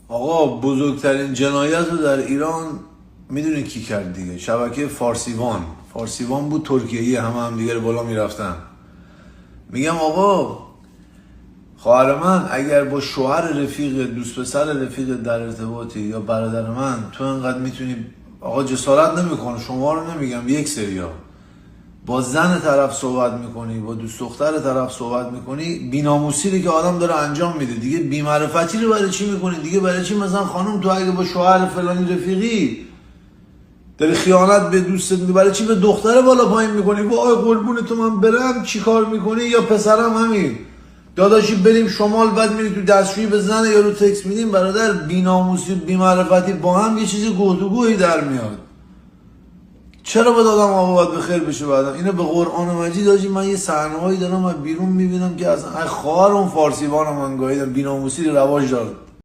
آقا بزرگترین جنایت رو در ایران میدونی کی کرد دیگه؟ شبکه فارسیوان بود، ترکیه‌ای، هم دیگه بالا میرفتن. میگم آقا خواهر من اگر با شوهر رفیق، دوست پسر رفیق در ارتباطی یا برادر من، تو انقدر میتونی آقا جسارت نمیکنه، شما رو نمیگم، یک سریا با زن طرف صحبت میکنی، با دوست دختر طرف صحبت میکنی، بیناموسی رو که آدم داره انجام میده دیگه، بی‌معرفتی رو برای چی میکنی دیگه؟ برای چی مثلا خانم تو اگه با شوهر فلانی رفیقی داری خیانت به دوستت میکنی، برای چی به دختر بالا پایین میکنی؟ وای قربون تو من برم، چی کار میکنی؟ یا پسرم همین، داداشی بریم شمال بعد میری تو دستشویی به زن یارو تکس میدیم. برادر بی‌ناموسی بی‌معرفتی با هم یه چیزی گفتگویی در میاد. چرا به دادم آقا باید به خیر بشه بعدم؟ اینو به قرآن مجید داشتی. من یه صحنه‌هایی دارم از بیرون میبینم که اصلا خواهر اون فارسیوان من گاهیدم بی‌ناموسی رواج داره.